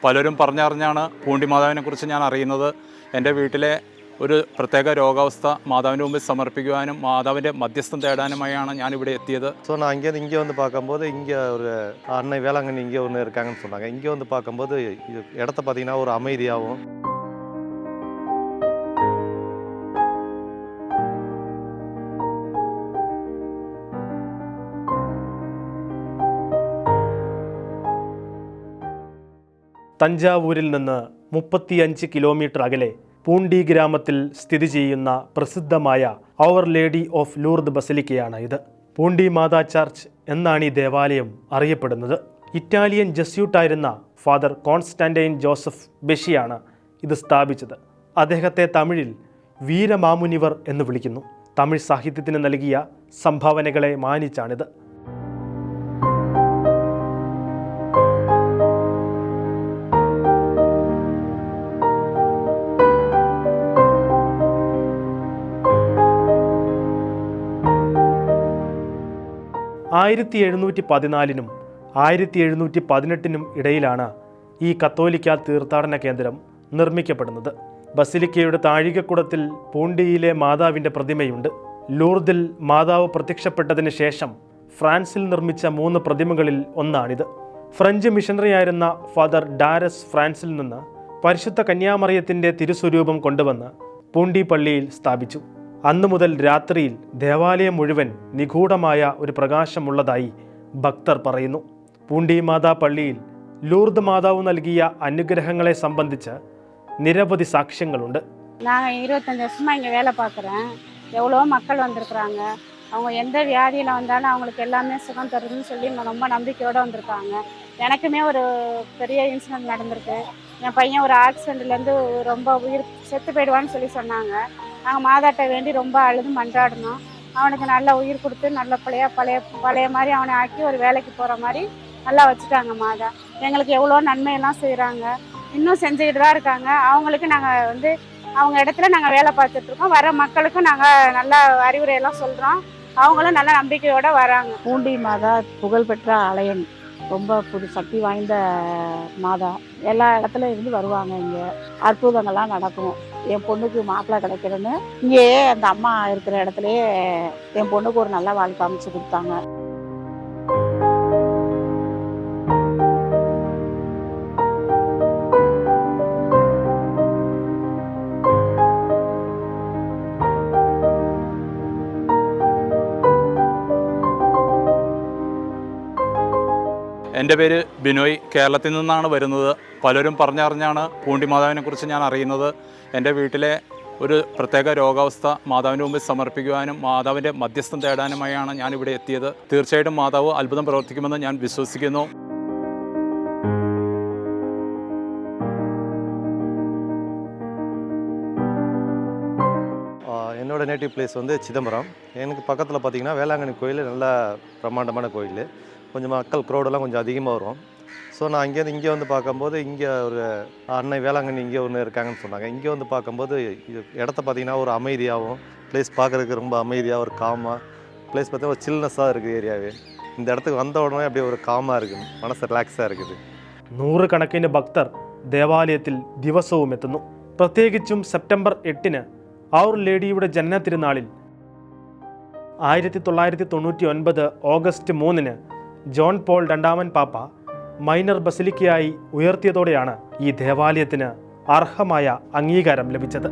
പലരും പറഞ്ഞറിഞ്ഞാണ് പൂണ്ടി മാതാവിനെക്കുറിച്ച് ഞാൻ അറിയുന്നത്. എൻ്റെ വീട്ടിലെ ഒരു പ്രത്യേക രോഗാവസ്ഥ മാതാവിൻ്റെ മുമ്പിൽ സമർപ്പിക്കുവാനും മാതാവിൻ്റെ മധ്യസ്ഥം തേടാനുമായാണ് ഞാനിവിടെ എത്തിയത്. ஸோ நான் இங்கே வந்து பார்க்கும்போது இங்கே ஒரு அன்னை வேளாங்கண்ணி இங்கே ஒன்று இருக்காங்கன்னு சொன்னாங்க. இங்கே வந்து பார்க்கும்போது இடத்த பார்த்தீங்கன்னா ஒரு அமைதியாகவும் തഞ്ചാവൂരിൽ നിന്ന് 35 കിലോമീറ്റർ അകലെ പൂണ്ടി ഗ്രാമത്തിൽ സ്ഥിതി ചെയ്യുന്ന പ്രസിദ്ധമായ അവർ ലേഡി ഓഫ് ലൂർദ് ബസലിക്കയാണ് ഇത്. പൂണ്ടി മാതാ ചർച്ച് എന്നാണ് ഈ ദേവാലയം അറിയപ്പെടുന്നത്. ഇറ്റാലിയൻ ജസ്യൂട്ടായിരുന്ന ഫാദർ കോൺസ്റ്റാന്റൈൻ ജോസഫ് ബെഷിയാണ് ഇത് സ്ഥാപിച്ചത്. അദ്ദേഹത്തെ തമിഴിൽ വീരമാമുനിവർ എന്ന് വിളിക്കുന്നു. തമിഴ് സാഹിത്യത്തിന് നൽകിയ സംഭാവനകളെ മാനിച്ചാണിത്. ആയിരത്തി 1714 1718 ഇടയിലാണ് ഈ കത്തോലിക്ക തീർത്ഥാടന കേന്ദ്രം നിർമ്മിക്കപ്പെടുന്നത്. ബസിലിക്കയുടെ താഴികക്കുടത്തിൽ പൂണ്ടിയിലെ മാതാവിൻ്റെ പ്രതിമയുണ്ട്. ലൂർദിൽ മാതാവ് പ്രത്യക്ഷപ്പെട്ടതിന് ശേഷം ഫ്രാൻസിൽ നിർമ്മിച്ച 3 പ്രതിമകളിൽ ഒന്നാണിത്. ഫ്രഞ്ച് മിഷണറിയായിരുന്ന ഫാദർ ഡാരസ് ഫ്രാൻസിൽ നിന്ന് പരിശുദ്ധ കന്യാമറിയത്തിൻ്റെ തിരുസ്വരൂപം കൊണ്ടുവന്ന് പൂണ്ടി പള്ളിയിൽ സ്ഥാപിച്ചു. അന്നു മുതൽ രാത്രിയിൽ ദേവാലയം മുഴുവൻ നിഗൂഢമായ ഒരു പ്രകാശമുള്ളതായി ഭക്തർ പറയുന്നു. പൂണ്ടി മാതാ പള്ളിയിൽ ലൂർദ് മാതാവ് നൽകിയ അനുഗ്രഹങ്ങളെ സംബന്ധിച്ച് നിരവധി സാക്ഷ്യങ്ങളുണ്ട്. நான் 25 வருஷமாக இங்கே வேலை பார்க்குறேன். எவ்வளோ மக்கள் வந்திருக்குறாங்க. அவங்க எந்த வியாதியில் வந்தாலும் அவங்களுக்கு எல்லாமே சுகம் தருதுன்னு சொல்லி ரொம்ப நம்பிக்கையோடு வந்திருக்காங்க. எனக்குமே ஒரு பெரிய இன்சிடென்ட் நடந்திருக்கு. என் பையன் ஒரு ஆக்சிடெண்ட்லேருந்து ரொம்ப உயிர் செத்து போயிடுவான்னு சொல்லி சொன்னாங்க. நாங்கள் மாதாட்ட வேண்டி ரொம்ப அழுது மன்றாடினோம். அவனுக்கு நல்ல உயிர் கொடுத்து நல்ல பழைய மாதிரி அவனை ஆக்கி ஒரு வேலைக்கு போகிற மாதிரி நல்லா வச்சுட்டாங்க மாதா. எங்களுக்கு எவ்வளோ நன்மையெல்லாம் செய்கிறாங்க, இன்னும் செஞ்சுக்கிட்டு தான் இருக்காங்க. அவங்களுக்கு நாங்கள் அவங்க இடத்துல நாங்கள் வேலை பார்த்துட்ருக்கோம். வர மக்களுக்கும் நாங்கள் நல்ல அறிவுரையெல்லாம் சொல்கிறோம். அவங்களும் நல்ல நம்பிக்கையோடு வராங்க. பூண்டி மாதா புகழ்பெற்ற ஆலயம், ரொம்ப சக்தி வாய்ந்த மாதா. எல்லா இடத்துல இருந்து வருவாங்க. இங்கே அற்புதங்கள்லாம் நடக்கும். என் பொண்ணுக்கு மாப்பிள்ளை கிடைக்கிறேன்னு இங்கேயே அந்த அம்மா இருக்கிற இடத்துலையே என் பொண்ணுக்கு ஒரு நல்ல வாழ்க்கை அமைச்சு கொடுத்தாங்க. എൻ്റെ പേര് ബിനോയ്, കേരളത്തിൽ നിന്നാണ് വരുന്നത്. പലരും പറഞ്ഞറിഞ്ഞാണ് പൂണ്ടി മാതാവിനെക്കുറിച്ച് ഞാൻ അറിയുന്നത്. എൻ്റെ വീട്ടിലെ ഒരു പ്രത്യേക രോഗാവസ്ഥ മാതാവിൻ്റെ മുമ്പിൽ സമർപ്പിക്കുവാനും മാതാവിൻ്റെ മധ്യസ്ഥം തേടാനുമായാണ് ഞാനിവിടെ എത്തിയത്. തീർച്ചയായിട്ടും മാതാവ് അത്ഭുതം പ്രവർത്തിക്കുമെന്ന് ഞാൻ വിശ്വസിക്കുന്നു. என்னோட நேட்டிவ் பிளேஸ் வந்து சிதம்பரம். எனக்கு பக்கத்தில் பார்த்திங்கன்னா வேளாங்கண்ணி கோயில் நல்ல பிரம்மாண்டமான கோயில். கொஞ்சம் மக்கள் க்ரௌடெல்லாம் கொஞ்சம் அதிகமாக வரும். ஸோ நான் இங்கே வந்து பார்க்கும்போது இங்கே ஒரு அன்னை வேளாங்கண்ணி இங்கே ஒன்று இருக்காங்கன்னு சொன்னாங்க. இங்கே வந்து பார்க்கும்போது இடத்த பார்த்திங்கன்னா ஒரு அமைதியாகவும், பிளேஸ் பார்க்குறதுக்கு ரொம்ப அமைதியாக ஒரு காமாக, பிளேஸ் பார்த்தீங்கன்னா ஒரு சில்னஸாக இருக்குது ஏரியாவே. இந்த இடத்துக்கு வந்த உடனே அப்படியே ஒரு காமாக இருக்குது, മനസ്സ് റിലാക്സാக இருக்குது. നൂറുകണക്കിന് ഭക്തർ ദേവാലയത്തിൽ ദിവസവും എത്തുന്നു. പ്രത്യേകിച്ചും സെപ്റ്റംബർ 8 അവർ ലേഡിയുടെ ജനന തിരുനാളിൽ 1999 ഓഗസ്റ്റ് 3 ജോൺ പോൾ രണ്ടാമൻ പാപ്പ മൈനർ ബസിലിക്കയായി ഉയർത്തിയതോടെയാണ് ഈ ദേവാലയത്തിന് അർഹമായ അംഗീകാരം ലഭിച്ചത്.